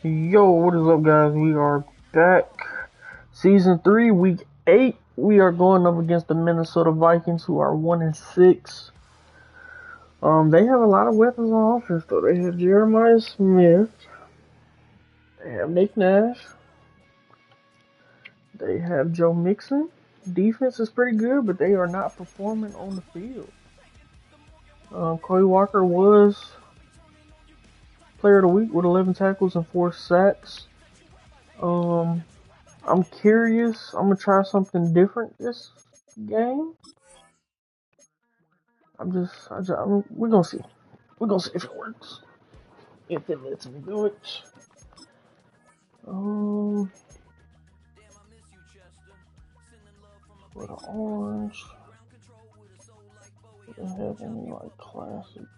Yo, what is up, guys? We are back. Season 3, Week 8. We are going up against the Minnesota Vikings, who are 1-6. They have a lot of weapons on offense, though. They have Jeremiah Smith. They have Nick Nash. They have Joe Mixon. Defense is pretty good, but they are not performing on the field. Corey Walker was Player of the Week with 11 tackles and 4 sacks. I'm curious. I'm gonna try something different this game. We're gonna see. We're gonna see if it works. If it lets me do it. For the orange. Do they have any like classics?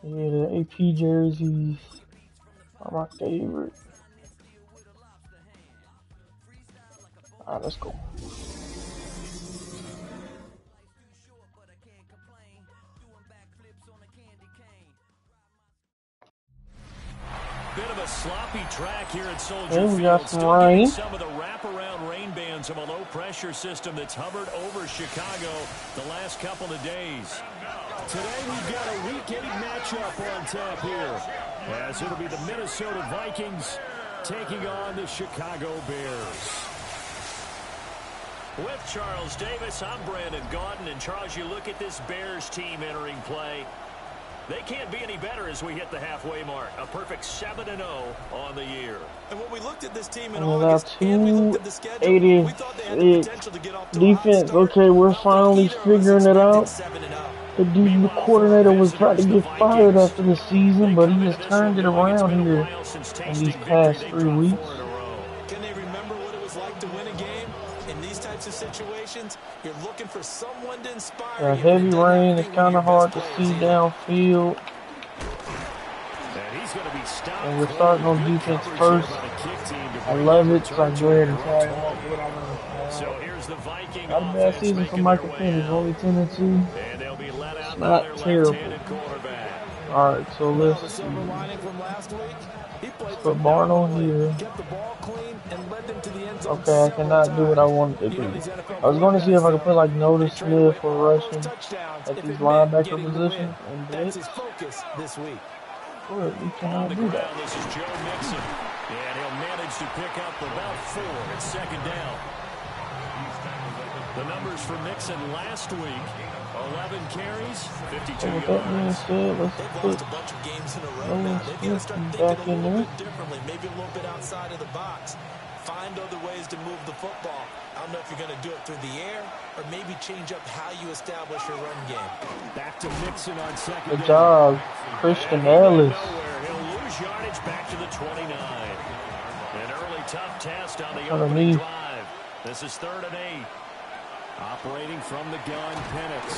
Yeah, the AP jerseys are my favorite. Alright, let's go. Bit of a sloppy track here at Soldier Field. We got some Still rain. some of the wraparound rain bands of a low-pressure system that's hovered over Chicago the last couple of days. Today we've got a Week 8 matchup on tap here, as it'll be the Minnesota Vikings taking on the Chicago Bears. With Charles Davis, I'm Brandon Gaudin, and Charles, you look at this Bears team entering play. They can't be any better as we hit the halfway mark. A perfect 7-0 on the year. And when we looked at this team in August and we looked at the schedule, we thought they had the potential to get off to a hot defense. start. Okay, we're finally figuring it out. The defensive coordinator was trying to get fired after the season, but he has turned it around here in these past 3 weeks. Can they remember what it was like to win a game? In these types of situations, you're looking for someone to inspire you. Heavy rain is kind of hard to see downfield. And we're starting on defense first. I love it, so I go ahead and try it out. Not a bad season for Michael Penix, only 10-2. It's not terrible. Alright, so let's see. Let's put Barno here. Okay, I cannot do what I wanted to do. I was going to see if I could put like Notice Smith for rushing at these linebacker positions and blitz. But we cannot do that. This is Joe Mixon, and he'll manage to pick up about 4 at second down. The numbers for Mixon last week: 11 carries, 52 yards. That being said, let's put Nolan Smith back in there. Maybe a little bit outside of the box. Find other ways to move the football. I don't know if you're going to do it through the air or maybe change up how you establish your run game. Back to Mixon on second. Good job, Christian Ellis. He'll lose yardage back to the 29. An early tough test on the opening drive. This is 3rd and 8. Operating from the gun, Penix.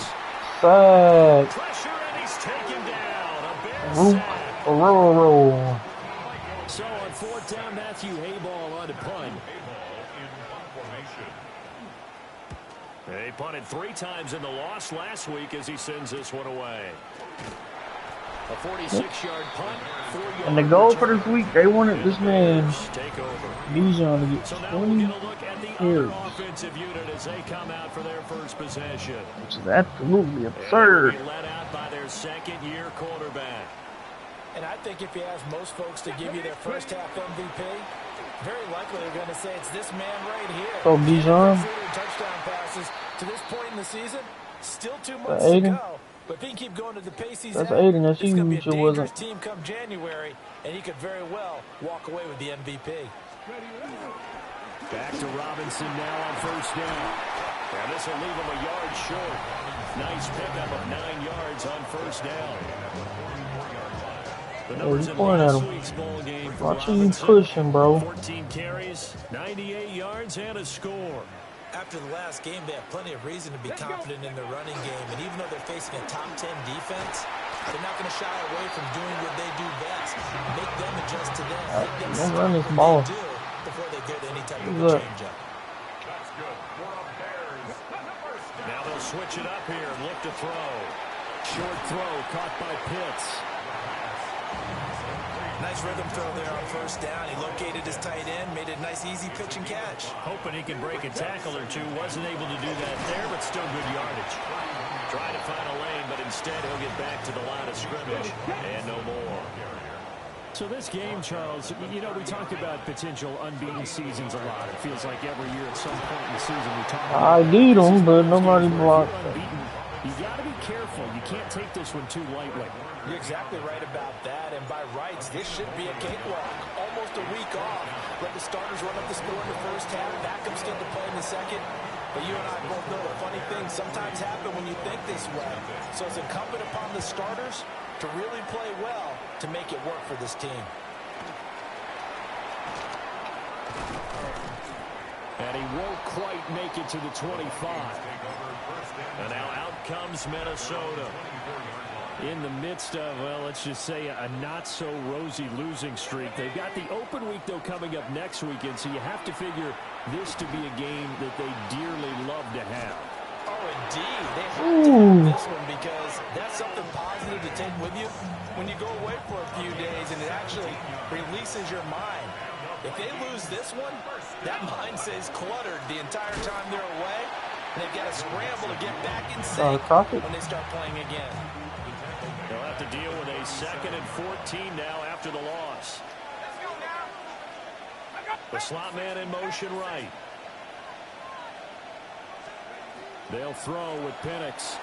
Sack. Pressure, and he's taken down. A Bear sack. Roll. So on 4th down, Matthew Hayball on to punt. They punted 3 times in the loss last week as he sends this one away. A 46-yard punt. And the goal for this week, they wanted this man, Bijan, to get 20 carries. Offensive unit as they come out for their first possession. Which is absolutely absurd. Let out by their second-year quarterback. And I think if you ask most folks to give you their first half MVP, very likely they're going to say it's this man right here. So Bijan, touchdown passes to this point in the season, still 2 months to go. But if he can keep going to the pace he's that's at, Aiden. That's it's going to be a huge. dangerous team come January, and he could very well walk away with the MVP. Back to Robinson now on 1st down. And this will leave him a yard short. Nice pickup of 9 yards on 1st down. The numbers in last week's ball game for Watching you pushing, bro. 14 carries, 98 yards, and a score. After the last game, they have plenty of reason to be confident in their running game. And even though they're facing a top 10 defense, they're not going to shy away from doing what they do best. Make them adjust to them. Make them Don't run this ball. Before they get any type of a change up. Now they'll switch it up here and look to throw. Short throw caught by Pitts. Nice rhythm throw there on first down. He located his tight end, made it a nice, easy pitch and catch. Hoping he can break a tackle or two. Wasn't able to do that there, but still good yardage. Trying to find a lane, but instead he'll get back to the line of scrimmage. And no more. So this game, Charles, you know, we talk about potential unbeaten seasons a lot. It feels like every year at some point in the season we talk about I need them, but nobody blocked. You got to be careful. You can't take this one too lightly. You're exactly right about that, and by rights, this should be a cakewalk. Almost a week off. Let the starters run up the score in the first half, backups get to play in the second. But you and I both know the funny things sometimes happen when you think this way. So it's incumbent upon the starters to really play well to make it work for this team. And he won't quite make it to the 25. And now out comes Minnesota. In the midst of, well, let's just say a not-so-rosy losing streak. They've got the open week, though, coming up next weekend, so you have to figure this to be a game that they dearly love to have. Oh, indeed. They have to have this one because that's something positive to take with you when you go away for a few days, and it actually releases your mind. If they lose this one, that mind stays cluttered the entire time they're away, and they've got to scramble to get back in sync when they start playing again. They'll have to deal with a 2nd and 14 now after the loss. The slot man in motion right. They'll throw with Penix.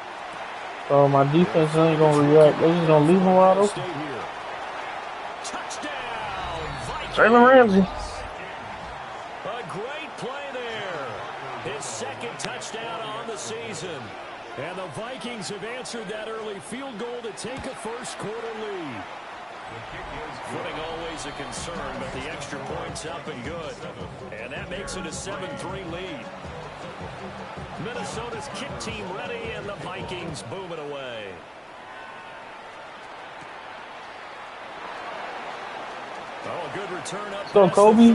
Oh, my defense ain't going to react. They're just going to leave him wide open. Touchdown, Vikings. Jalen Ramsey. A great play there. His 2nd touchdown on the season. And the Vikings have answered that early field goal to take a first-quarter lead. Footing always a concern, but the extra point's up and good. And that makes it a 7-3 lead. Minnesota's kick team ready, and the Vikings booming away. Oh, a good return up. So Kobe, he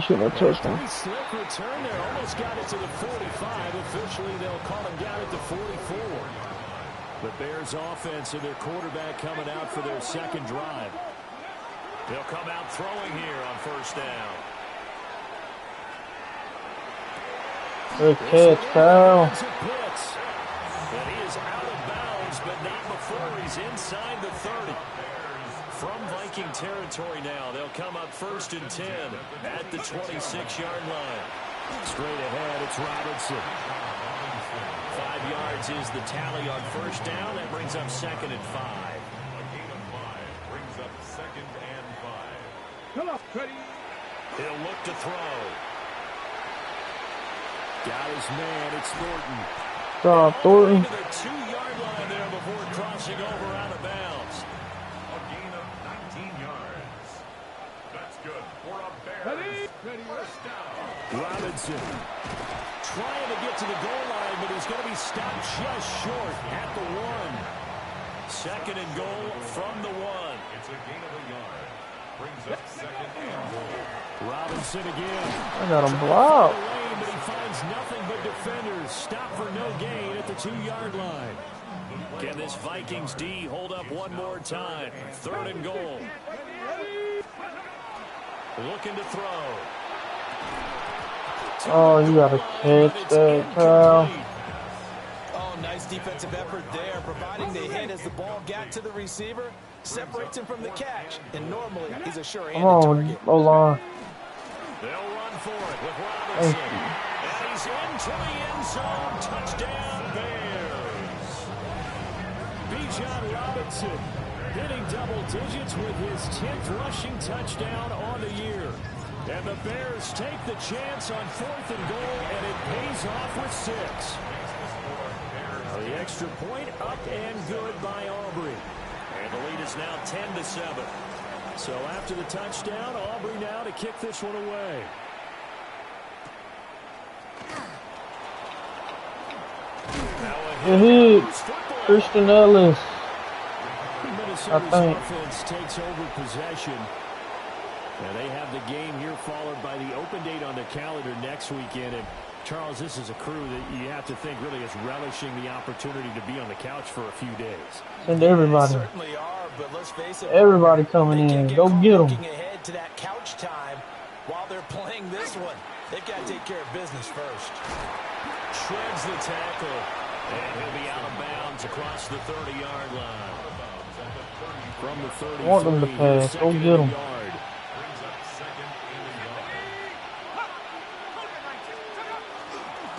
shouldn't have touched him. Pretty slick return there. Almost got it to the 45. Officially, they'll call him down at the 44. The Bears offense and their quarterback coming out for their 2nd drive. They'll come out throwing here on first down. Good catch, Kyle. And he is out of bounds, but not before he's inside the 30. From Viking territory now, they'll come up 1st and 10 at the 26-yard line. Straight ahead, it's Robinson. 5 yards is the tally on first down. That brings up 2nd and 5. Brings up 2nd and 5. Come on, Cuddy. He'll look to throw. Got his man, it's Thornton. Thornton. To the 2-yard line there before crossing over out of bounds. A gain of 19 yards. That's good for a Bears. First down. Robinson trying to get to the goal line, but he's going to be stopped just short at the 1. 2nd and goal from the 1. It's a gain of a yard. Brings up 2nd and goal. Robinson again. I got him blocked. But he finds nothing but defenders. Stop for no gain at the 2-yard line. Can this Vikings D hold up one more time? 3rd and goal. Looking to throw. Oh, you got to catch that, Kyle. Oh, nice defensive effort there, providing the hit as the ball got to the receiver, separates him from the catch, and normally he's a sure-handed target. Come on, O-line. They'll run for it with Robinson. And he's into the end zone. Touchdown, Bears. Bijan Robinson hitting double digits with his 10th rushing touchdown on the year. And the Bears take the chance on 4th and goal, and it pays off with 6. The extra point up and good by Aubrey. And the lead is now 10-7. So after the touchdown, Aubrey now to kick this one away. Christian Ellis. Minnesota's offense takes over possession. And they have the game here followed by the open date on the calendar next weekend. And Charles, this is a crew that you have to think really is relishing the opportunity to be on the couch for a few days. Send everybody. They certainly are, but let's face it, Everybody coming in. Go get them. Looking ahead to that couch time while they're playing this one. They've got to take care of business first. Shreds the tackle. And he'll be out of bounds across the 30-yard line. From the 30. Want them to pass. Go get them.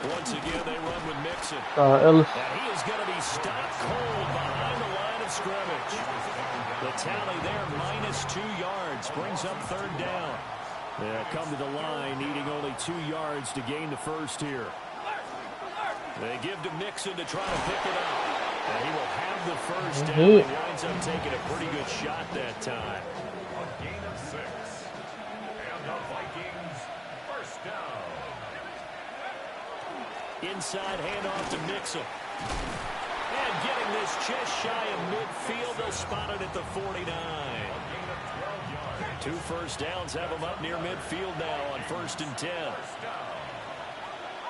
Once again, they run with Mixon. Ellis. And he is going to be stopped cold behind the line of scrimmage. The tally there, -2 yards, brings up 3rd down. They come to the line, needing only 2 yards to gain the first here. They give to Mixon to try to pick it up. And he will have the first down. He winds up taking a pretty good shot that time. A gain of 6. And the Vikings first down. Inside handoff to Mixon. And getting this just shy of midfield. They'll spot it at the 49. 2 first downs have them up near midfield now on 1st and 10. First down.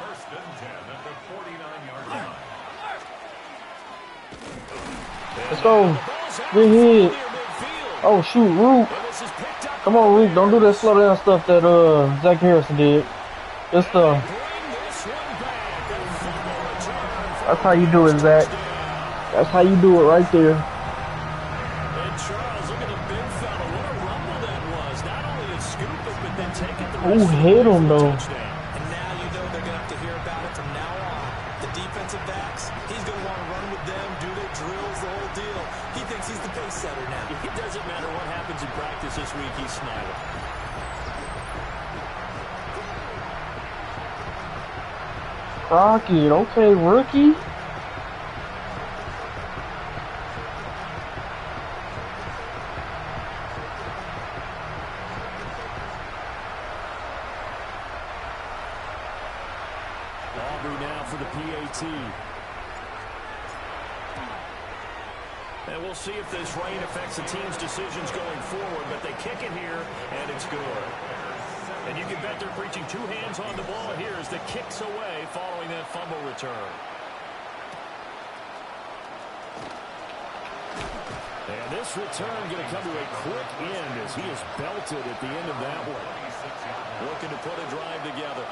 1st and 10 at the 49-yard line. Let's go. Good hit. Oh, shoot, Rook. Come on, Rook. Don't do that slow down stuff that Zach Harrison did. Good stuff. That's how you do it, Zach. That's how you do it right there. And Charles, look at the big fella. What a rumble that was. Not only a scoop it, but then take it the rest Who hit him, though? And now you know they're going to have to hear about it from now on. The defensive backs, he's going to want to run with them, do their drills, the whole deal. He thinks he's the pace setter now. It doesn't matter what happens in practice this week. He's smiling. Rocket, okay, rookie. Aubrey now for the PAT. And we'll see if this rain affects the team's decisions going forward, but they kick it here, and it's good. And you can bet they're preaching 2 hands on the ball here as the kick's away following that fumble return. And this return going to come to a quick end as he is belted at the end of that one. Looking to put a drive together.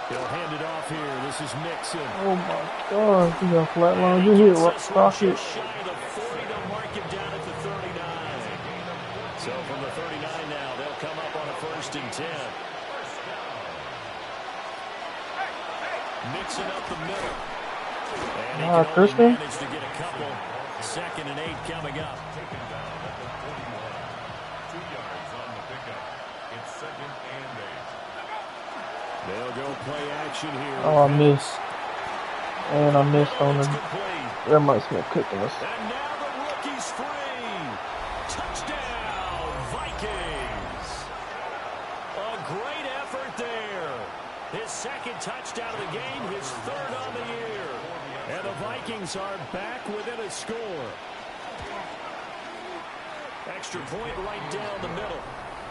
He'll hand it off here. This is Mixon. Oh my God, he got flatline. You hit Rocket. So from the 39 now, they'll come up on a 1st and 10. Mixing up the middle. And he can only manage to get a couple. 2nd and 8 coming up. Taken down at the 41. 2 yards on the pickup. It's 2nd and 8. They'll go play action here. Oh, I missed. And I missed on him. That might smell cooking us. And now the rookie's free. Touchdown, Vikings. A great effort there. His 2nd touchdown of the game, his 3rd on the year. And the Vikings are back within a score. Extra point right down the middle.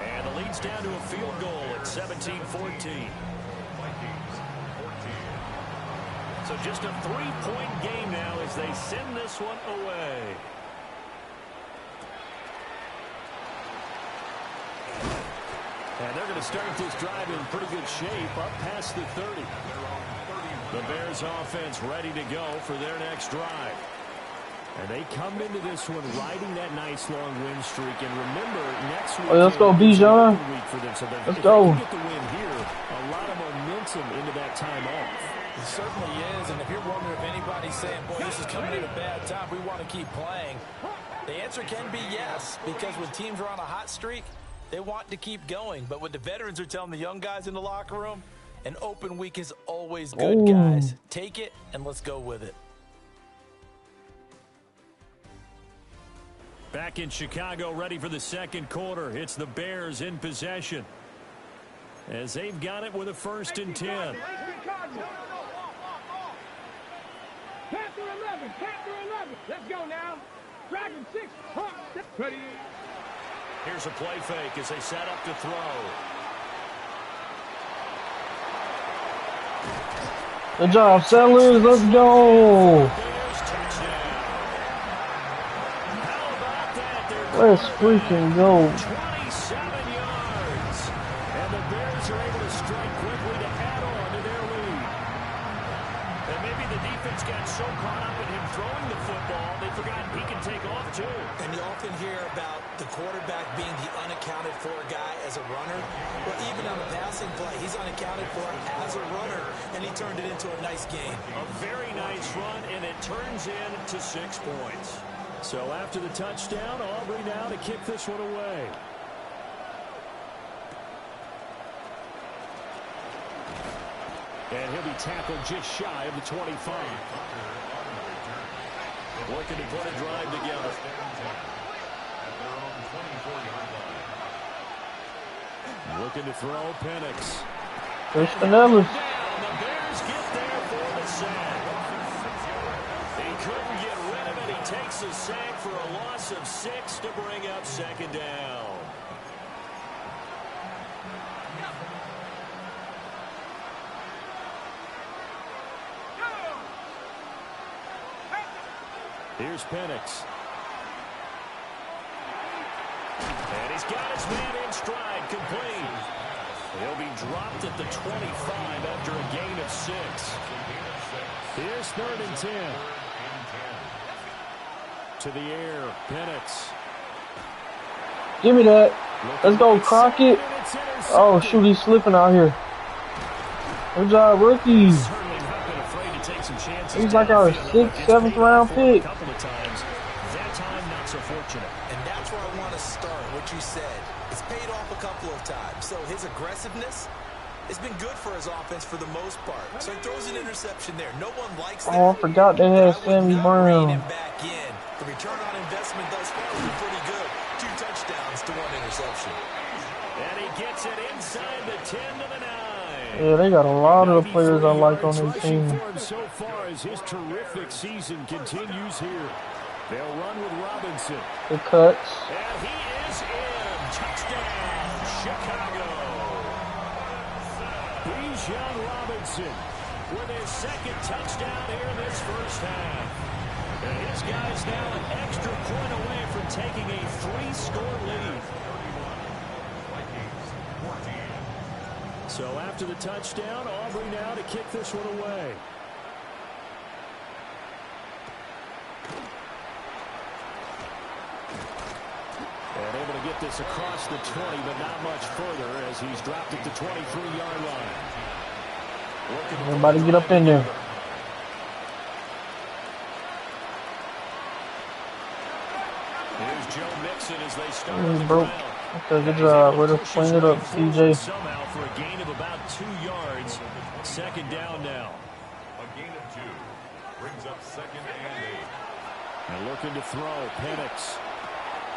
And the lead's down to a field goal at 17-14. So just a 3-point game now as they send this one away. And they're going to start this drive in pretty good shape up past the 30. The Bears offense ready to go for their next drive. And they come into this one riding that nice long win streak. And remember, next week, let's go, Bijan. So Let's go. Get the win here, a lot of momentum into that time off. It certainly is, and if you're wondering if anybody's saying, boy, this is coming at a bad time, we want to keep playing, the answer can be yes, because when teams are on a hot streak, they want to keep going. But what the veterans are telling the young guys in the locker room, an open week is always good, guys. Take it, and let's go with it. Back in Chicago, ready for the 2nd quarter. It's the Bears in possession, as they've got it with a 1st and 10. Panther 11, Panther 11. Let's go now. Dragon 6, Hawk. Ready. Here's a play fake as they set up to throw. Good job, Sellers. Let's go. Let's freaking go. 27 yards. And the Bears are able to strike quickly to add on to their lead. And maybe the defense got so caught up in him throwing the football, they forgot he can take off too. And you often hear about the quarterback being the unaccounted for guy as a runner. Well, even on a passing play, he's unaccounted for as a runner, and he turned it into a nice game. A very nice run, and it turns into 6 points. So after the touchdown, Aubrey now to kick this one away. And he'll be tackled just shy of the 25. Looking to put a drive together. Looking to throw Penix. Christian Ellis. The Bears get there for the sack. He couldn't get rid of it. He takes a sack for a loss of 6 to bring up second down. Here's Penix. And he's got his man in stride, complete. He'll be dropped at the 25 after a gain of 6. Here's 3rd and 10. To the air, Penix. Give me that. Let's go, Crockett. Oh, shoot, he's slipping out here. Good job, rookie. He's like our 6th, 7th round pick. That time, not so fortunate. And that's where I want to start, what you said. It's paid off a couple of times. So his aggressiveness has been good for his offense for the most part. So he throws an interception there. No one likes that. Oh, I forgot they had Sammy Brown. Back in. The return on investment thus far has been pretty good. 2 touchdowns to 1 interception. And he gets it inside the 10 to the 9. Yeah, they got a lot of the players I like on their team. So far as his terrific season continues here. They'll run with Robinson. The cuts. And he is in. Touchdown, Chicago. Bijan Robinson with his 2nd touchdown here in this first half. And his guys now an extra point away from taking a 3-score lead. So after the touchdown, Aubrey now to kick this one away. And able to get this across the 20, but not much further as he's dropped at the 23-yard line. Everybody get up in there. Here's Joe Mixon as they start. He's broke. Okay, good job. Way to clean it up, TJ. Somehow for a gain of about 2 yards. Second down now. A gain of 2 brings up 2nd and 8. And looking to throw, Penix.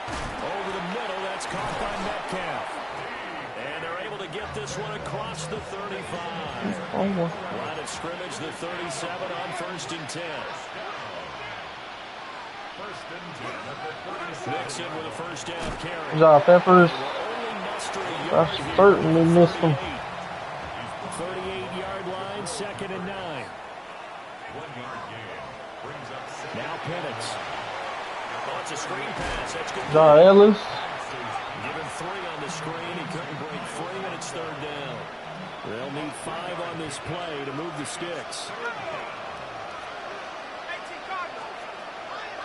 Over the middle, that's caught by Metcalf. And they're able to get this one across the 35. Line of scrimmage, the 37 on 1st and 10. Nixon with a first down carry. Good job, Peppers. I certainly missed him. 38-yard line, 2nd and 9. 1-yard gain brings up 7. Now Penix. Oh, it's a screen pass. That's good. Good job, Ellis. Give him 3 on the screen. He couldn't break free, and it's 3rd down. They'll need 5 on this play to move the sticks.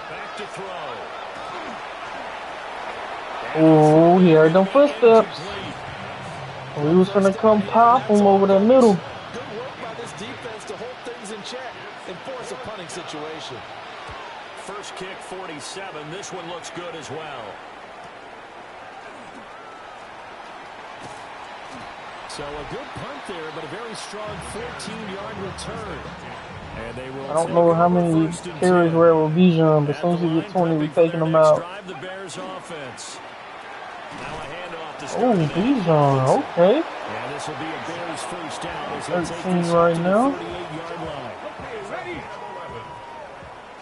Back to throw. Oh, he heard them footsteps. We was gonna come pop him over the middle. Good work by this defense to hold things in check and force a punting situation. First kick, 47. This one looks good as well. So a good punt there, but a very strong 14-yard return. And they will I don't know how many carries were with Bijan, but as soon as he gets 20, we're taking him out. The Bears offense. Now a handoff to Oh, Bijan, okay. And this will be a Bears first down as they take 13 this right to now. the 48-yard line. Okay, ready? 11.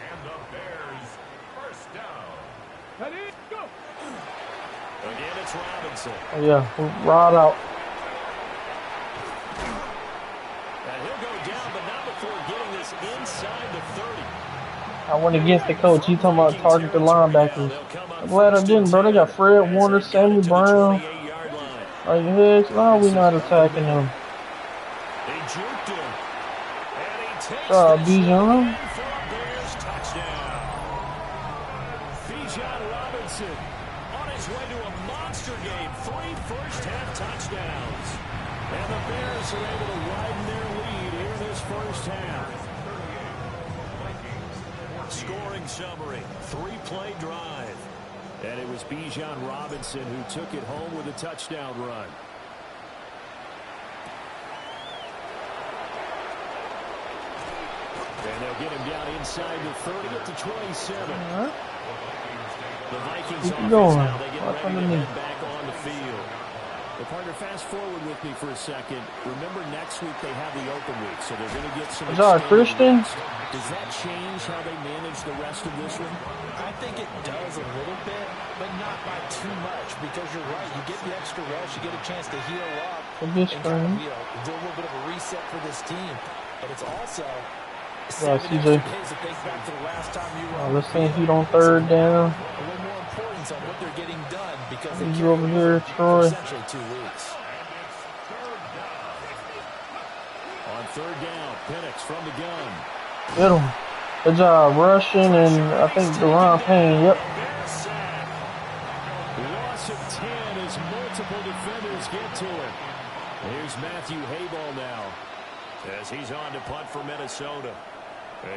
And the Bears first down. And Again, it's Robinson. Oh, yeah, right out. And he'll go down, but not before getting this inside the 30. I went against the coach. He talking about target the linebackers. I'm glad I didn't, bro. They got Fred Warner, Sammy Brown. Like, heck, no, we not attacking them. They juked him. And he takes Bijan. for a Bears touchdown. Bijan Robinson on his way to a monster game. 3 first-half touchdowns. And the Bears are able to widen their lead here in this first half. Scoring summary, 3-play drive. And it was Bijan Robinson who took it home with a touchdown run. And they'll get him down inside the 30 up to 27. The Vikings offense now, they get ready to head back on the field. Well, partner, fast forward with me for a second. Remember, next week they have the open week, so they're going to get some. Christian? Does that change how they manage the rest of this one? I think it does a little bit, but not by too much, because you're right. You get the extra rest, you get a chance to heal up, and kind of, do a little bit of a reset for this team. But it's also 7 extra days to think back to the last time you were. Let's see if he's on third down. A little more importance on what they're getting done, because He's over here, Troy. essentially 2 weeks. On third down, Penix from the gun. Get him. Good job rushing, and I think Deron Payne, yep. Loss of 10 as multiple defenders get to it. Here's Matthew Hayball now as he's on to punt for Minnesota.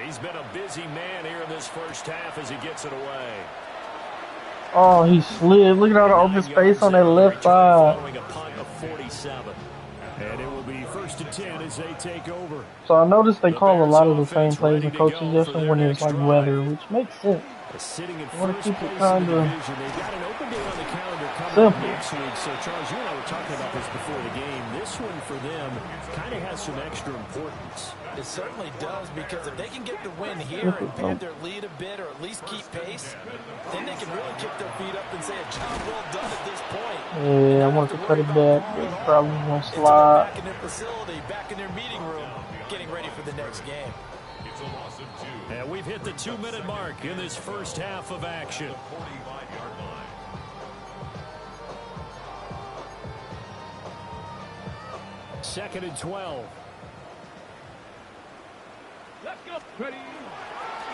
He's been a busy man here in this first half as he gets it away. Oh, he slid. Look at all the open space on that left side. Following a punt of 47. And it will be 1st and 10 as they take over. So I noticed they call a lot of the same plays and coaches just when it's like weather, which makes sense. Sitting in I want to first keep it place kind in the of division. They've got an open day on the calendar coming up simple. next week. So, Charles, you and I were talking about this before the game. This one for them kind of has some extra importance. It certainly does, because if they can get the win here and pad their lead a bit, or at least keep pace, then they can really kick their feet up and say a job well done at this point. Yeah, I want to cut it back. It's probably going to slide. Back in their facility, back in their meeting room, getting ready for the next game. It's a loss of 2. And we've hit the 2-minute mark in this first half of action. 45-yard line. Second and 12. Let's go. Ready.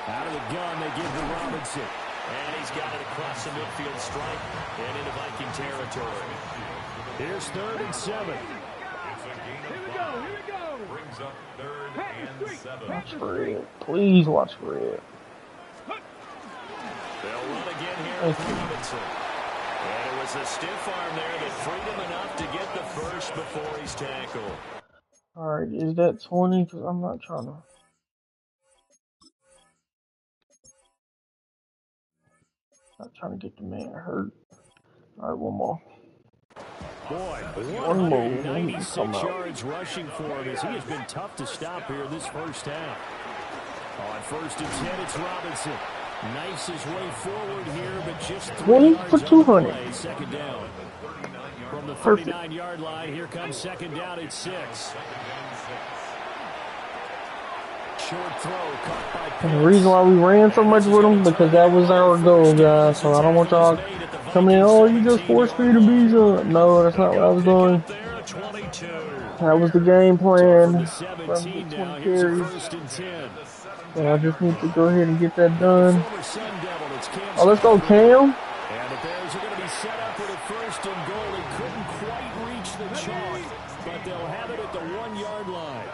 Out of the gun, they give to Robinson. And he's got it across the midfield stripe and into Viking territory. Here's 3rd and 7. It's a gain of 5. Here we go. Brings up 3rd and 7. Watch Red. Please watch Red. They'll run again here with Robinson. And it was a stiff arm there that freed him enough to get the first before he's tackled. All right, is that 20? Because I'm not trying to. Not trying to get the man hurt. All right, one more. Boy, One more. 196 yards rushing for him as he has been tough to stop here this first half. On 1st and 10, it's Robinson. Knifes his way forward here, but just 20 for 200. Second down. From the 39-yard line, here comes second down at 6. Short throw caught by Pitts. And the reason why we ran so much with them, because that was our goal, guys. So I don't want y'all coming in, oh, you just forced me to be some. No, that's not what I was doing. That was the game plan. 20 carries. And I just need to go ahead and get that done. Oh, let's go, Cam. And the Bears are going to be set up with a 1st and goal. They couldn't quite reach the chalk, but they'll have it at the 1-yard line.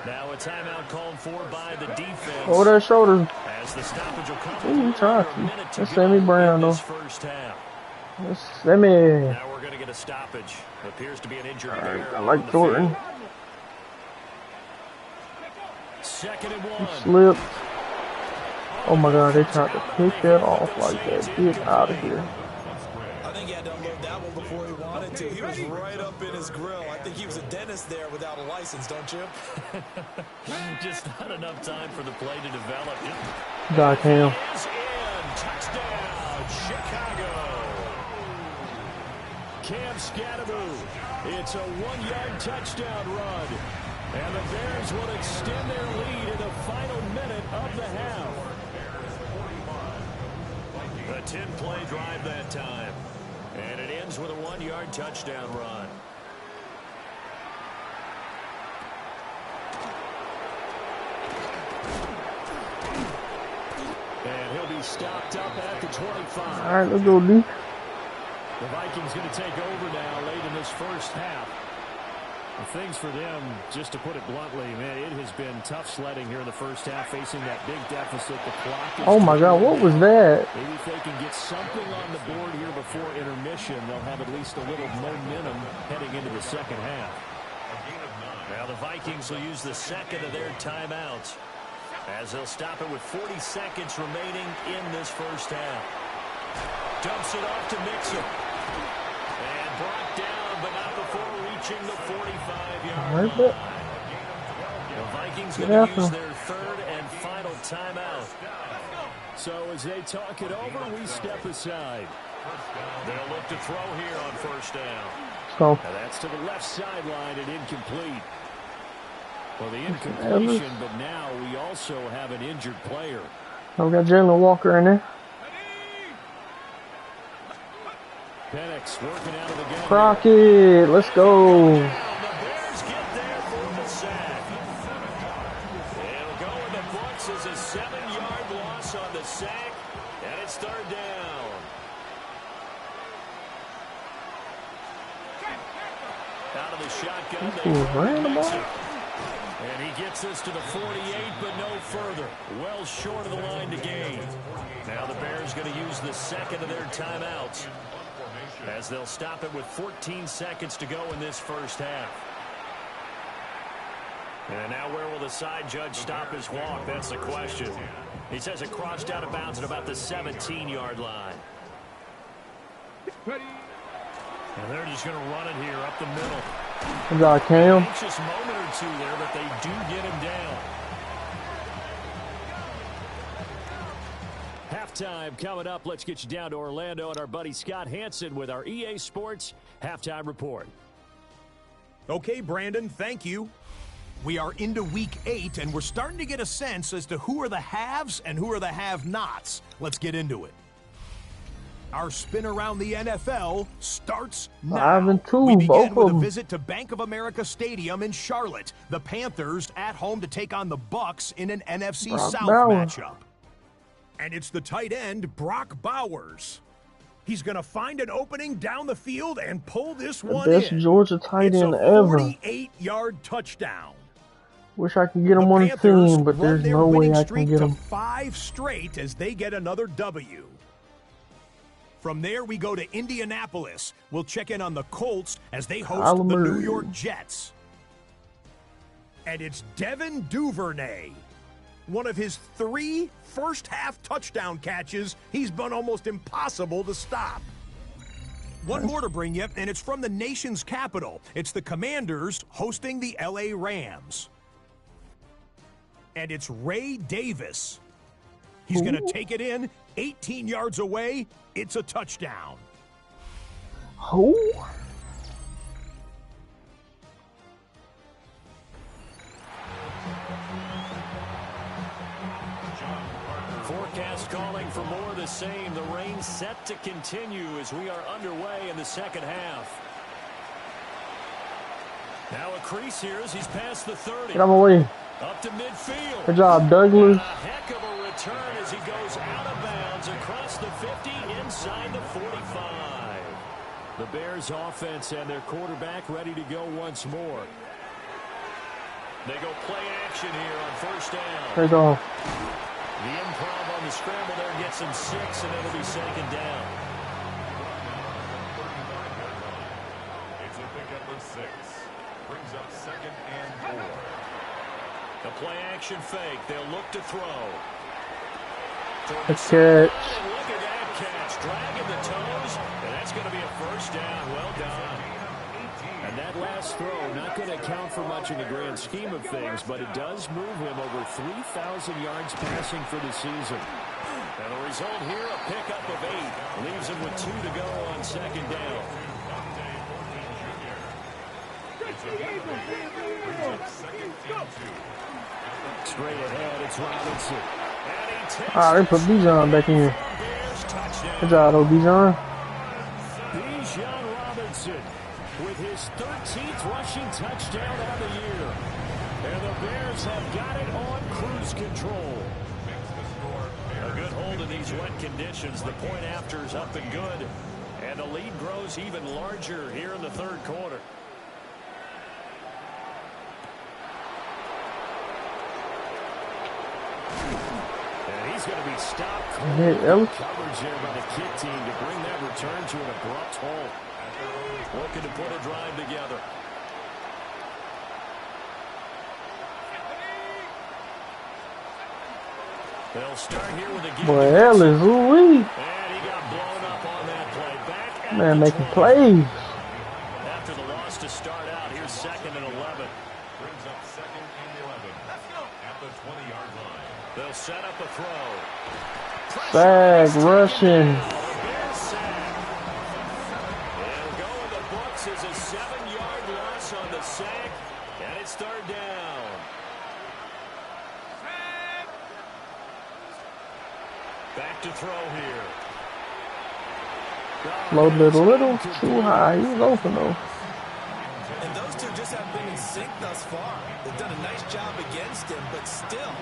Now a timeout called for by the defense. Over that shoulder. As the stoppage will come. Ooh, he tried to. That's Sammy Brown, though. First half. That's Sammy. Now we're going to get a stoppage. Appears to be an injury. Right, I like Thornton. Second and 1. He slipped. Oh my God, they tried to pick that off like that. Get out of here. I think he had to unload that one before he wanted to. He was right up in his grill. I think he was a dentist there without a license, don't you? Just not enough time for the play to develop. Got him. Is in. Touchdown, Chicago. Cam Scatteroo. It's a 1-yard touchdown run. And the Bears will extend their lead in the final minute of the half. A 10-play drive that time. And it ends with a 1-yard touchdown run. And he'll be stopped up at the 25. All right, let's go, D. The Vikings going to take over now late in this first half. Things for them, just to put it bluntly, man, it has been tough sledding here in the first half, facing that big deficit. The clock is Oh my God, what was that? Maybe if they can get something on the board here before intermission, they'll have at least a little momentum heading into the second half. Now the Vikings will use the second of their timeouts, as they'll stop it with 40 seconds remaining in this first half. Dumps it off to Mixon. And brought down, but not before reaching the 45-yard line. The Vikings going to use their third and final timeout. So as they talk it over, we step aside. They'll look to throw here on first down. So Now that's to the left sideline and incomplete. Well, the incompletion, but now we also have an injured player. we got Jalen Walker in there. Penix working out of the gun. Crockett, let's go. The Bears get there for the sack. It'll go in the books as a 7-yard loss on the sack, and it's third down. Out of the shotgun, they ran the ball. and he gets us to the 48, but no further. Well short of the line to gain. Now the Bears going to use the second of their timeouts, as they'll stop it with 14 seconds to go in this first half. And now where will the side judge stop his walk? That's the question. He says it crossed out of bounds at about the 17-yard line. And they're just going to run it here up the middle. We got Cam. Anxious moment or two there, but they do get him down. Halftime coming up. Let's get you down to Orlando and our buddy Scott Hansen with our EA Sports Halftime Report. Okay, Brandon, thank you. We are into Week 8, and we're starting to get a sense as to who are the haves and who are the have-nots. Let's get into it. Our spin around the NFL starts now. 5 and 2, we begin both with of a them. visit to Bank of America Stadium in Charlotte. The Panthers at home to take on the Bucs in an NFC Brock South Bowers. matchup. And it's the tight end, Brock Bowers. He's going to find an opening down the field and pull this one Best in. Georgia tight It's end a ever. 48-yard touchdown. Wish I could get him The on the Panthers team, but run there's their no way winning I can streak get to him. 5 straight as they get another W. From there, we go to Indianapolis. We'll check in on the Colts as they host Kyler the New Murray. York Jets. And it's Devin Duvernay. One of his 3 first-half touchdown catches, he's been almost impossible to stop. One more to bring you, and it's from the nation's capital. It's the Commanders hosting the LA Rams. And it's Ray Davis. He's going to take it in, 18 yards away. It's a touchdown. Who? Forecast calling for more of the same. The rain set to continue as we are underway in the second half. Now a crease here as he's past the 30. Get out of my way. Up to midfield. Good job, Douglas. A heck of a return as he goes out of bounds across the 50 inside the 45. The Bears offense and their quarterback ready to go once more. They go play action here on first down. Take off. The improv on the scramble there gets him 6, and it'll be second down. It's a pickup of 6. Brings up 2nd and 4. The play action fake. They'll look to throw. A catch. And look at that catch. Dragging the toes. And that's going to be a first down. Well done. And that last throw, not going to count for much in the grand scheme of things, but it does move him over 3,000 yards passing for the season. And the result here, a pickup of 8. Leaves him with 2 to go on second down. Straight ahead, it's Robinson. Alright, they put Bijan back in. Good job, though, Bijan. Bijan Robinson with his 13th rushing touchdown on the year. And the Bears have got it on cruise control. A good hold in these wet conditions. The point after is up and good. And the lead grows even larger here in the third quarter. And he's going to be stopped. Coverage there by the kick team to bring that return to an abrupt halt. Looking to put a drive together. They'll start here with a give. Boy, hell is ooh-wee. And he got blown up on that play. Back at Man, the making 20. plays. After the loss to start out, here's 2nd and 11. Brings up 2nd and 11. At the 20-yard line. They'll set up a throw. Bag rushing. Bears sack. It'll go in the books as a 7-yard loss on the sack, and it's 3rd down. Back to throw here. Loaded it a little too high. He was open, though. And those two just have been in sync thus far. They've done a nice job against him, but still,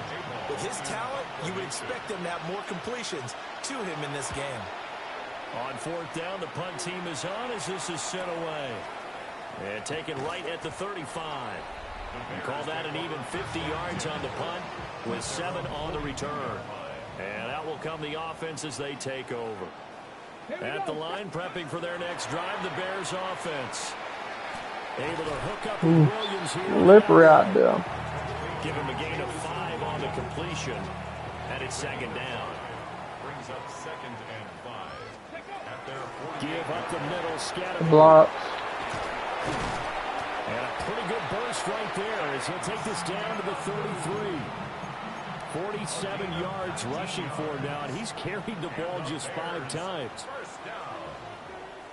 with his talent, you would expect him to have more completions to him in this game. On 4th down, the punt team is on as this is sent away. And taken right at the 35. And call that an even 50 yards on the punt with 7 on the return. And out will come the offense as they take over. At the line, prepping for their next drive, the Bears offense. Able to hook up with Williams here. Slippery out there. Give him a gain of 5 on the completion. And it's 2nd down. Brings up 2nd and 5. At their 40. Give up the middle, scatter. Blocks. And a pretty good burst right there as he'll take this down to the 33. 47 yards rushing for him now, and he's carried the ball just 5 times.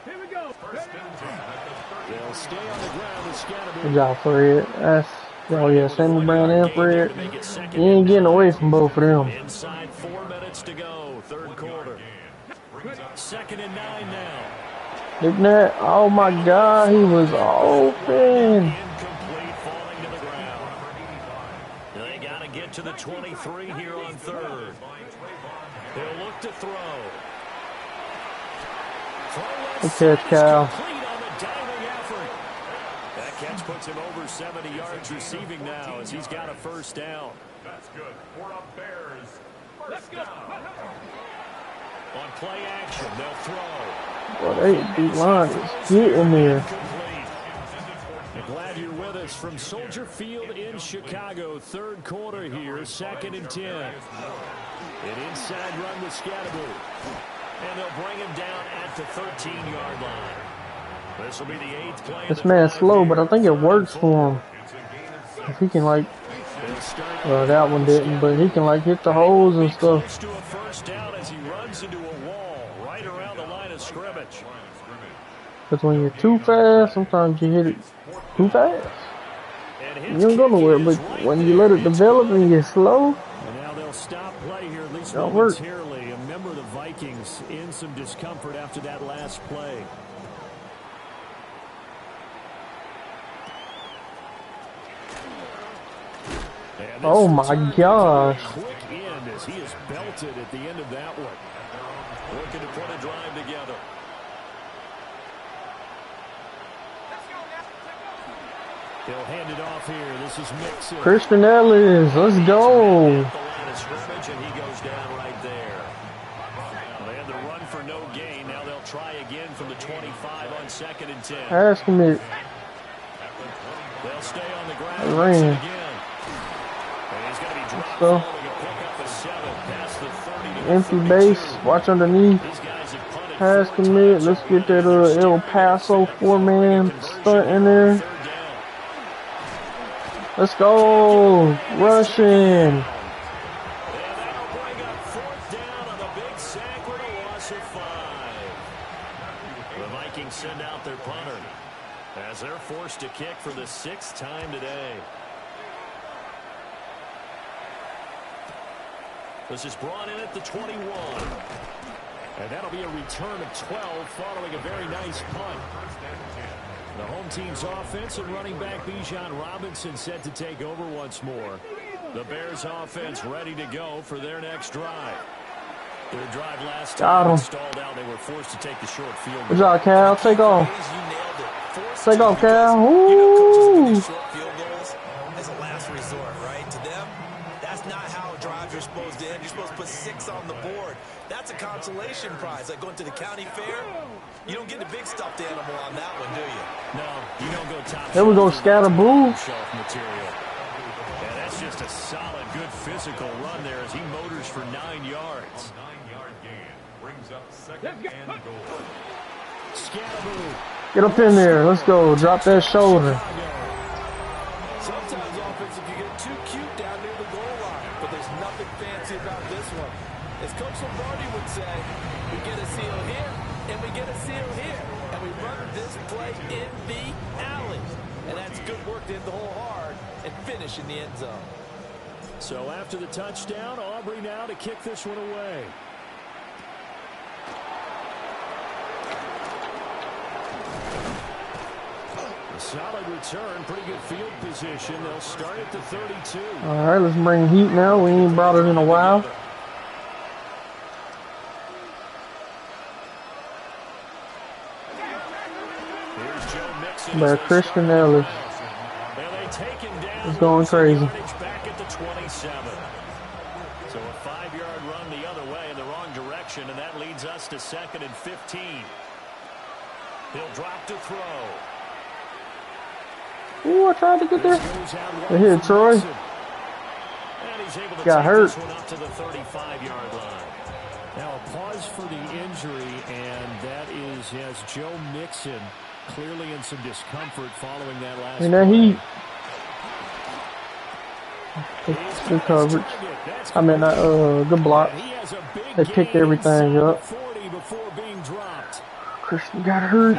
Here we go. First and 10 at the 30. They'll stay on the ground and scatter. Good job, Fred. That's, oh yeah, Sammy Brown and Fred. You ain't getting away from both of them. Inside 4 minutes to go, 3rd quarter. 2nd and 9 now. Didn't that? Oh my God, he was open. Incomplete, falling to the ground. They got to get to the 23 here on 3rd. They'll look to throw. Good catch, Kyle. Complete on the diving effort. That catch puts him over 70 yards receiving now as he's got a 1st down. That's good for the Bears. First down. On play action, they'll throw. Well, they D-line is getting there. Glad you're with us from Soldier Field in Chicago. 3rd quarter here, 2nd and 10. An inside run with Scatterby. And they'll bring him down at the 13-yard line. This will be the 8th play. This man's slow, but I think it works for him. If he can, like, that one didn't, but he can, like, hit the holes and stuff. Close to a 1st down as he runs into a wall right around the line of scrimmage. Because when you're too fast, sometimes you hit it too fast. You don't go nowhere, but when you let it develop and you get slow, And now they'll stop play here, at least don't work. momentarily. A member of the Vikings in some discomfort after that last play. And this oh my return gosh. quick end as he is belted at the end of that one. Looking to put a drive together. They'll hand it off here. This is Mixon. Christian Ellis, let's go. At the line of scrimmage, and he goes down right there. They had the run for no gain. Now they'll try again from the 25 on 2nd and 10. Ask him it. They'll stay on the ground. I ran. Again. And he's going to be dropped. So. Following a pick up a 7 past the 30 to the Empty 32. base, watch underneath. These guys have punted Pass 4 commit. times Let's get that already. El Paso 4-man stunt in there. 3rd down. Let's go. Rushing. And that'll bring up 4th down on the big sack with a loss of 5. The Vikings send out their punter. As they're forced to kick for the 6th time today. This is brought in at the 21. And that'll be a return of 12 following a very nice punt. The home team's offense and running back Bijan Robinson set to take over once more. The Bears offense ready to go for their next drive. Their drive last time stalled out. They were forced to take the short field goal. Good job, Cal. Take off. Take off, Cal. You know, coaches look at short field goals as a last resort, right? To them, that's not how drives are supposed to end. You're supposed to put 6 on the board. That's a consolation prize, like going to the county fair. You don't get the big stuffed animal on that one, do you? No, you don't go top. There we go, scatter boo. Shelf material. And that's just a solid, good physical run there as he motors for 9 yards. 9-yard gain brings up 2nd and goal. Scatterboo. Get up in there. Let's go. Drop that shoulder. Sometimes offense, if you get too cute down near the goal line, but there's nothing fancy about this one. As Coach Lombardi would say, we get a seal here, and we get a seal here, and we run this play in the alley. And that's good work to hit the hole hard and finish in the end zone. So after the touchdown, Aubrey now to kick this one away. A solid return, pretty good field position. They'll start at the 32. All right, let's bring heat now. We ain't brought it in a while. By Christian Ellis. It's going crazy. Back at the 27. So a 5-yard run the other way in the wrong direction, and that leads us to 2nd and 15. He'll drop to throw. Ooh, I tried to get there. They hit Troy. And he's able to Got take hurt. this one up to the 35-yard line. Now a pause for the injury, and that is as Joe Mixon clearly in some discomfort following that last And that play. heat. Good coverage. I mean, good block. They picked everything up. Christian got hurt.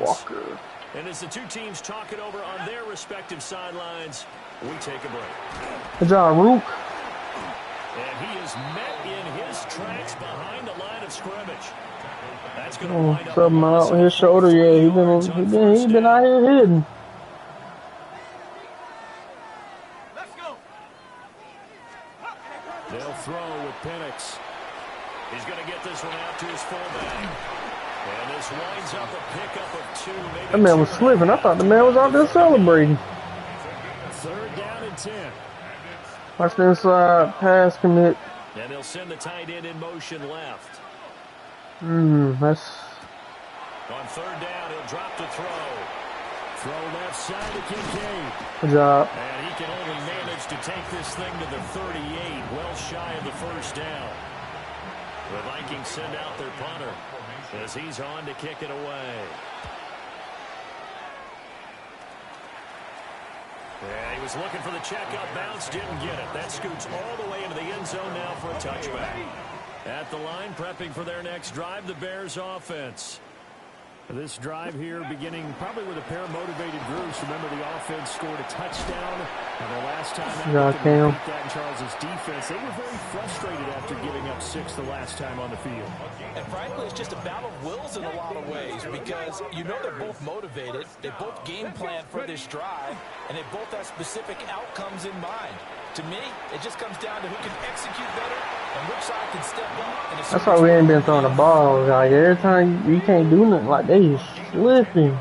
Walker. And as the two teams talk it over on their respective sidelines, we take a break. Good job, Rook. And he is met in his tracks behind the line of scrimmage. That's going to Oh, wind up something out on his shoulder. Yeah, he been out here hidden. They'll throw with Penix. He's going to get this one out to his fullback. And this winds up a pickup of 2. That man was slipping. I thought the man was out there celebrating. 3rd down and 10. Watch the inside pass commit. And they'll send the tight end in motion left. That's... On 3rd down, he'll drop to throw. Throw left side to Kincaid. Good job. And he can only manage to take this thing to the 38, well shy of the 1st down. The Vikings send out their punter as he's on to kick it away. Yeah, he was looking for the checkup bounce, didn't get it. That scoots all the way into the end zone now for a touchback. At the line, prepping for their next drive, the Bears offense. This drive here beginning probably with a pair of motivated groups. Remember, the offense scored a touchdown. And the last time out, Cam. that in Charles' defense, they were very frustrated after giving up 6 the last time on the field. And frankly, it's just a battle of wills in a lot of ways because you know they're both motivated. They both game plan for this drive, and they both have specific outcomes in mind. To me, it just comes down to who can execute better and which side can step up. That's why we ain't been throwing the ball. Like, every time you can't do nothing, like, they just slipping.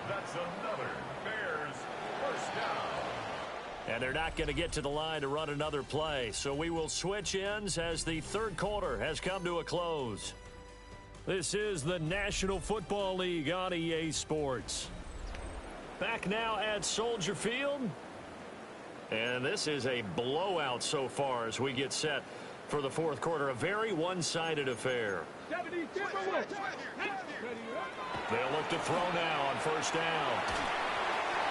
That's another Bears first down. And they're not going to get to the line to run another play. So we will switch ends as the 3rd quarter has come to a close. This is the National Football League on EA Sports. Back now at Soldier Field. And this is a blowout so far as we get set for the 4th quarter. A very one-sided affair. They'll look to throw now on 1st down.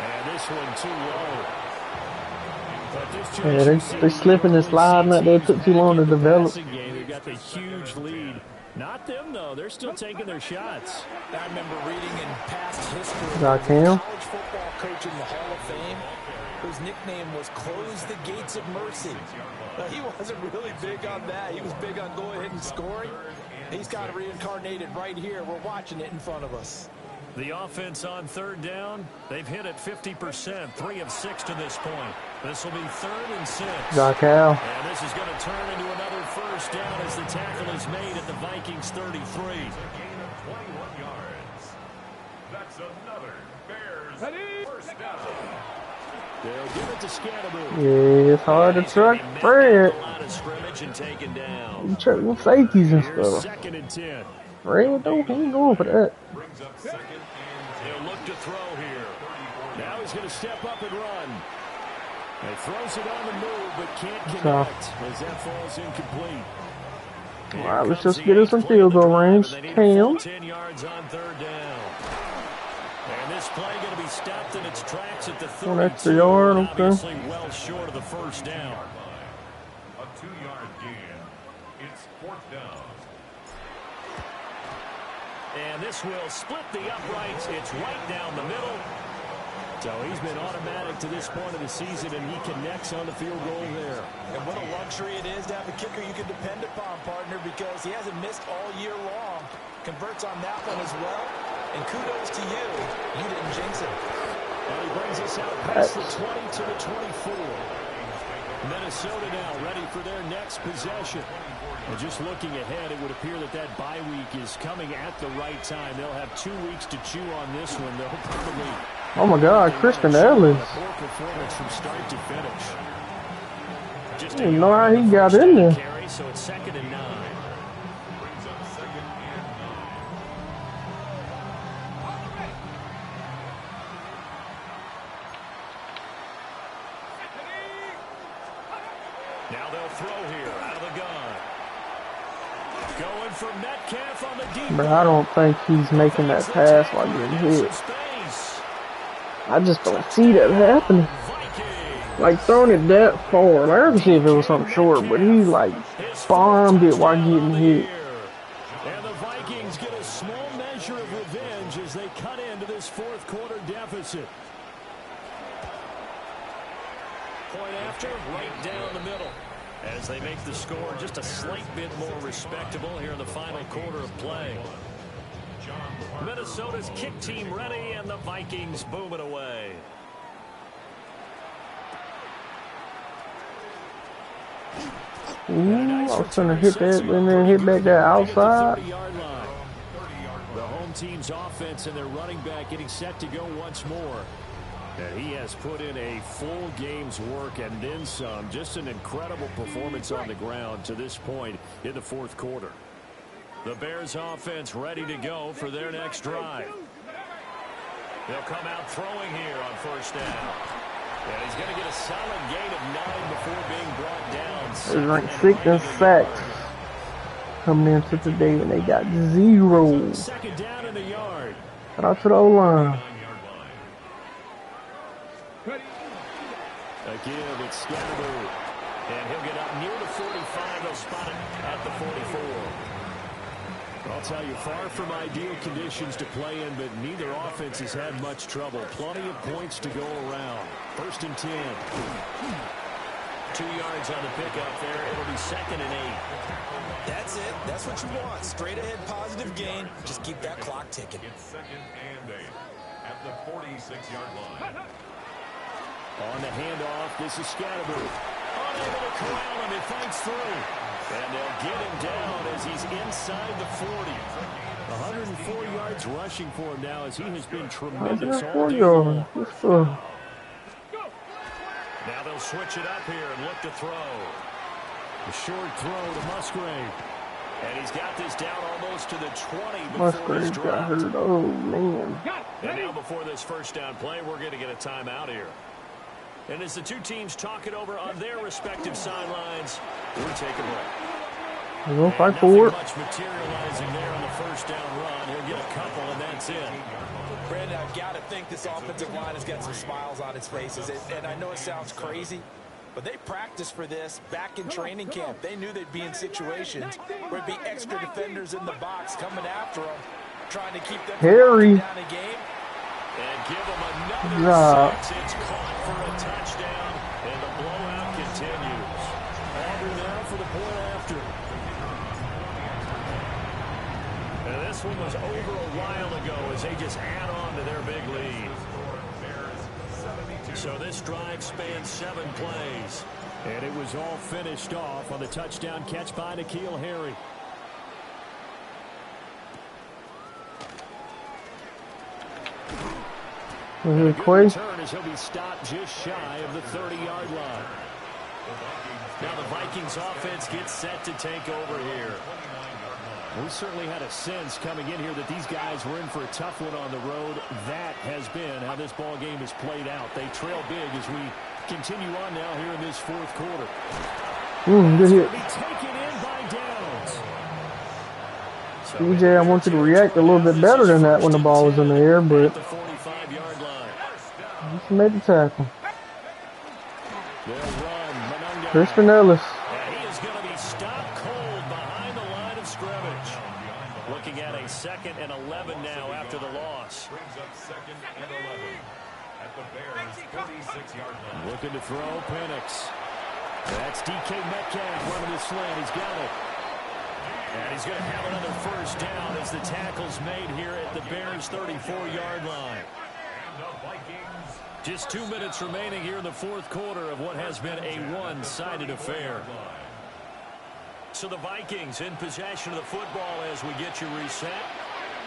And this one too low. Yeah, they slipping and sliding out there. It took too long to develop. They've got the huge lead Not them, though. They're still taking their shots. I remember reading in past history Got a Cam. college football coach in the Hall of Fame whose nickname was Close the Gates of Mercy. He wasn't really big on that. He was big on go ahead and scoring. He's got reincarnated right here. We're watching it in front of us. The offense on third down, they've hit it 50%, 3 of 6 to this point. This will be 3rd and 6. Got Cal. And this is going to turn into another first down as the tackle is made at the Vikings 33. Gain of 21 yards. That's another Bears first down. They'll give it to Scatterbo. Yeah, it's hard to track Fred. A lot of scrimmage and taken down. You check with safeties and Here's stuff. 2nd and 10. Fred, though, he ain't going for that. Brings up 2nd and He'll look to throw here. Now he's going to step up and run. He throws it on the move, but can't connect as that falls incomplete. All right, let's just get us some field goal range. Cam. 10 yards on 3rd down. And this play going to be stopped in its tracks at the 32. One extra yard, okay. Obviously well short of the first down. a 2-yard gain. It's 4th down. And this will split the uprights. It's right down the middle. So he's been automatic to this point of the season, and he connects on the field goal there. And what a luxury it is to have a kicker you can depend upon, partner, because he hasn't missed all year long. Converts on that one as well. And kudos to you. You didn't jinx it. And he brings us out past the 20 to the 24. Minnesota now ready for their next possession. And just looking ahead, it would appear that that bye week is coming at the right time. They'll have 2 weeks to chew on this one. They'll probably... Oh my God, Christian Ellis. Poor performance from start to finish. Just I didn't know how he got in there. carry, so it's 2nd and 9. Brings up 2nd and 9. Now they'll throw here out of the gun. Going for Metcalf on the deep. But I don't think he's making that pass while getting hit. I just don't see that happening. Like throwing it that far. Like I can see if it was something short, but he like bombed it while getting hit. And the Vikings get a small measure of revenge as they cut into this 4th quarter deficit. Point after, right down the middle. As they make the score just a slight bit more respectable here in the final quarter of play. Minnesota's kick team ready, and the Vikings boom it away. Ooh, I was trying to hit that and then hit back that outside. The home team's offense and their running back getting set to go once more. And he has put in a full game's work and then some. Just an incredible performance on the ground to this point in the 4th quarter. The Bears offense ready to go for their next drive. They'll come out throwing here on 1st down. And he's going to get a solid gain of 9 before being brought down. They're ranked 6th in sacks coming into today, and they got 0. 2nd down in the yard. Shout out to the O-line. Again, it's Scatterbo. And he'll get up near the 45. They'll spot it at the 44. I'll tell you, far from ideal conditions to play in, but neither offense has had much trouble. Plenty of points to go around. 1st and 10. 2 yards on the pickup there. It'll be 2nd and 8. That's it. That's what you want. Straight ahead positive gain. Just keep that clock ticking. It's 2nd and 8 at the 46-yard line. On the handoff, this is Scatterbo. Unable to corral him. He fights through. And they'll get him down as he's inside the 40. 104 yards rushing for him now as he has been tremendous all 104 day yards. long. Now they'll switch it up here and look to throw. A short throw to Musgrave. And he's got this down almost to the 20 before Musgrave he's got dropped. hurt. Oh, man. And now before this 1st down play, we're going to get a timeout here. And as the two teams talk it over on their respective sidelines, we'll take a break. We'll fight for it. Much materializing there on the 1st down run. He'll get a couple, and that's it. Brandon, I've got to think this offensive line has got some smiles on its faces. And I know it sounds crazy, But they practiced for this back in training camp. They knew they'd be in situations where there'd be extra defenders in the box coming after them, trying to keep them Harry. down a game. And give them another 6. It's caught for a touchdown, and the blowout continues. Auburn now for the point after. And this one was over a while ago as they just add on to their big lead. So this drive spans 7 plays. And it was all finished off on the touchdown catch by N'Keal Harry. Return as he'll be stopped just shy of the 30-yard line. Now the Vikings offense gets set to take over here. We certainly had a sense coming in here that these guys were in for a tough one on the road. That has been how this ball game has played out. They trail big as we continue on now here in this fourth quarter. Good hit. Be taken in by Downs. DJ, I want you to react a little bit better than that when the ball was in the air, but the 45-yard line. he made the tackle. They'll run. Monunga. Crispin Ellis. And he is going to be stopped cold behind the line of scrimmage. Looking at a 2nd and 11 now after the loss. Brings up 2nd and 11 at the Bears' 46-yard line. Looking to throw Penix. That's DK Metcalf running the slant. He's got it. And he's going to have another first down as the tackle's made here at the Bears' 34-yard line. And the Vikings. Just 2 minutes remaining here in the fourth quarter of what has been a one-sided affair. So the Vikings in possession of the football as we get you reset.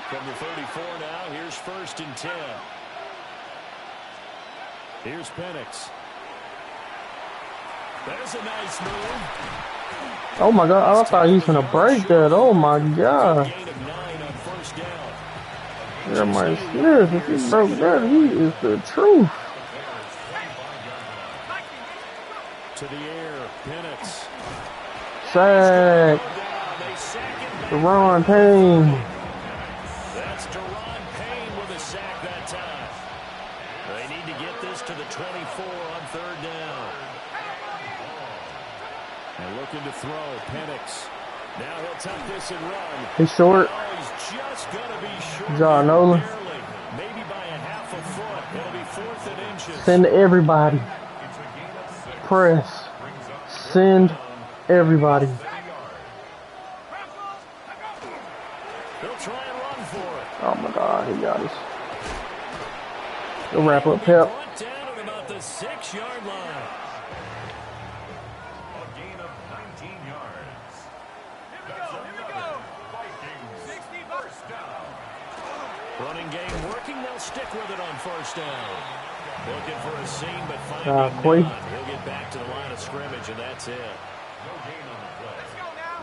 From the 34 now, here's 1st and 10. Here's Penix. There's a nice move. Oh my God, I thought he was going to break that. Oh my God. Gain of 9 on first down. Jeremiah Smith, if he broke that, he is the truth. To the air, Penix. Sack. Deron Payne. That's Deron Payne with a sack that time. They need to get this to the 24 on 3rd down. And looking to throw, Penix. Now he'll tuck this and run. He's short. Oh, he's just going to be short. John Nolan. Barely. Maybe by a half a foot. It'll be 4th and inches. Send everybody. Press. Send everybody. They'll try and run for it. Oh my God, he got us. He'll wrap up Pep. Brought down at about the 6-yard line. A gain of 19 yards. That's another Vikings 1st down. Running game working. They'll stick with it on 1st down. Looking for a seam, but finding Quay. none. He'll get back to the line of scrimmage, and that's it. No gain on the play.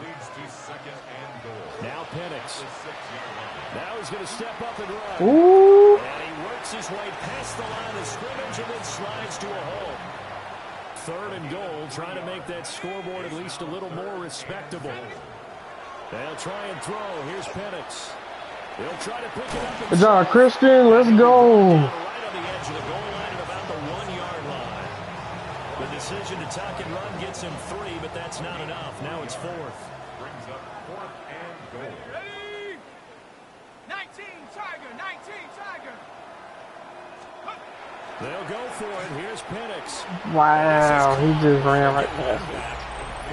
Leads to 2nd and goal. Now Penix. The 6-yard line. Now he's going to step up and run. Ooh. And he works his way past the line of scrimmage and then slides to a hole. 3rd and goal, trying to make that scoreboard at least a little more respectable. They'll try and throw. Here's Penix. They'll try to pick it up. Good job, Christian. Let's go. Right on the edge of the goal line at about the 1-yard line. The decision to tuck and run gets him 3, but that's not enough. Now it's 4th. Brings up 4th and goal. Ready? 19 Tiger, 19 Tiger. They'll go for it. Here's Penix. Wow, he just ran right past me.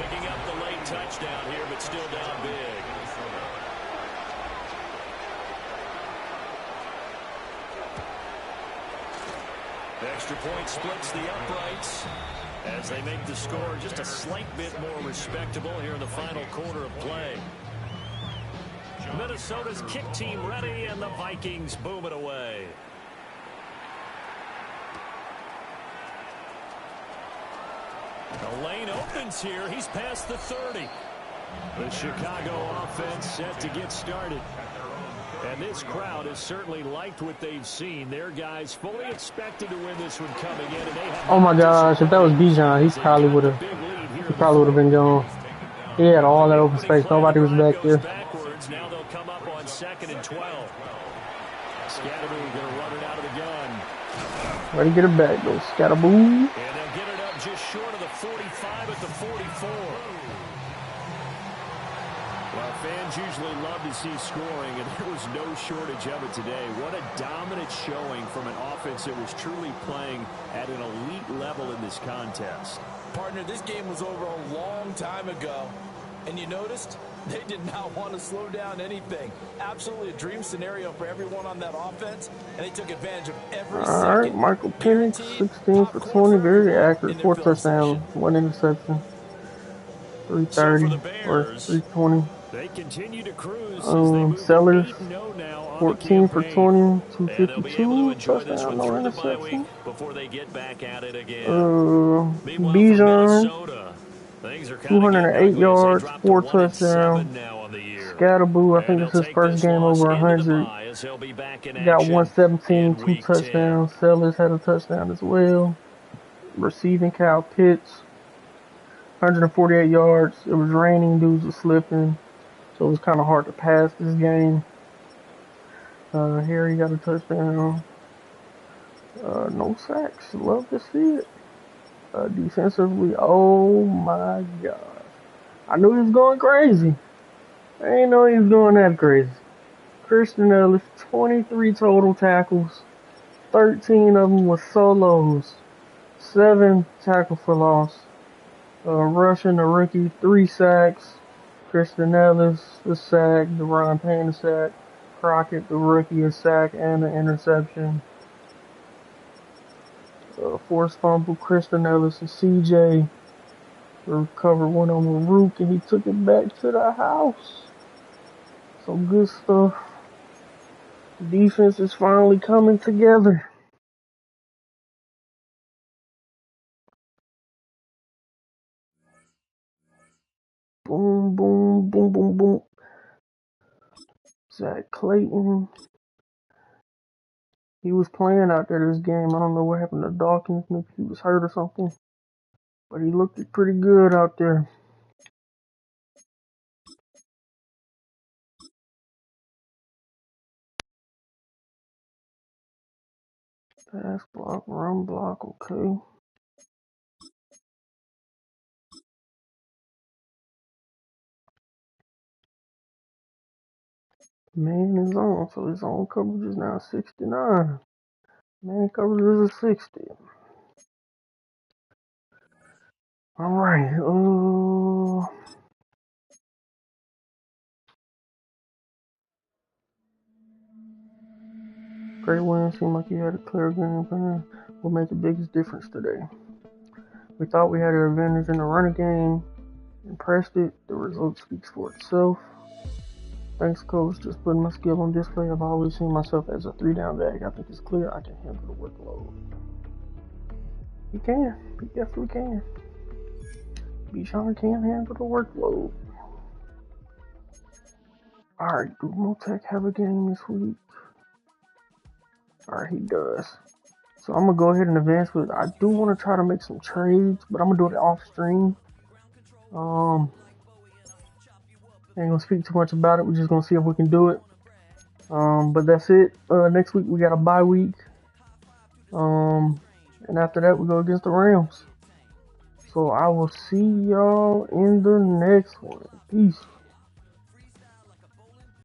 Picking up the late touchdown here, but still down big. The extra point splits the uprights as they make the score just a slight bit more respectable here in the final quarter of play. Minnesota's kick team ready, and the Vikings boom it away. The lane opens here. He's past the 30. The Chicago offense set to get started. And this crowd has certainly liked what they've seen. Their guys fully expected to win this one coming in. And they have Oh my gosh, if that was Bijan, he probably would have been gone. He had all that open space. Nobody was back there. Now they'll come up on 2nd and 12. Scatterby going to run it out of the gun. Ready to get it back, though. Scatterboo. And they'll get it up just short of the 40. the 44. Well, fans usually love to see scoring, and there was no shortage of it today. What a dominant showing from an offense that was truly playing at an elite level in this contest. Partner, this game was over a long time ago. And you noticed? They did not want to slow down anything. Absolutely a dream scenario for everyone on that offense, and they took advantage of every second. All right, Michael Penix, 16 for 20, very accurate, 4 touchdowns, 1 interception, 330 or 320. They continue to cruise as they move Sellers, 8-0 now on 14 for 20, And they'll be able to 252, enjoy this touchdown, one no through the bye interception. week before they get back at it again. Meanwhile, for Bijan, Minnesota, things are kind of 208 yards, 4 touchdowns. now on the year. Scatterboo, I think it's his first game over 100. Got 117, 2 touchdowns. Sellers had a touchdown as well. Receiving, Kyle Pitts, 148 yards. It was raining, dudes were slipping, so it was kind of hard to pass this game. Harry got a touchdown. No sacks. Love to see it. Defensively, oh my god. I knew he was going crazy. I didn't know he was going that crazy. Christian Ellis, 23 total tackles. 13 of them were solos. 7 tackles for loss. Rushing the rookie, 3 sacks. Christian Ellis, a sack. Deron Payne, a sack. Crockett, the rookie, a sack and an interception. Forced fumble, Christian Ellis and CJ recovered one on the roof, and he took it back to the house. Some good stuff. Defense is finally coming together. Boom, boom, boom, boom, boom. Zach Clayton. He was playing out there this game. I don't know what happened to Dawkins. Maybe he was hurt or something. But he looked pretty good out there. Pass block, run block, okay. Man is on, so his own coverage is now 69. Man coverage is a 60. Alright, Great win, seemed like he had a clear game plan. Will make the biggest difference today. We thought we had an advantage in the running game. Impressed it. The result speaks for itself. Thanks, coach. Just putting my skill on display. I've always seen myself as a 3-down back. I think it's clear I can handle the workload. He can. He definitely can. Bijan can handle the workload. Alright, do Motec have a game this week? Alright, he does. So I'm going to go ahead and advance with I do want to try to make some trades, but I'm going to do it off stream. Ain't going to speak too much about it. We're just going to see if we can do it. But that's it. Next week we got a bye week. And after that we go against the Rams. So I will see y'all in the next one. Peace.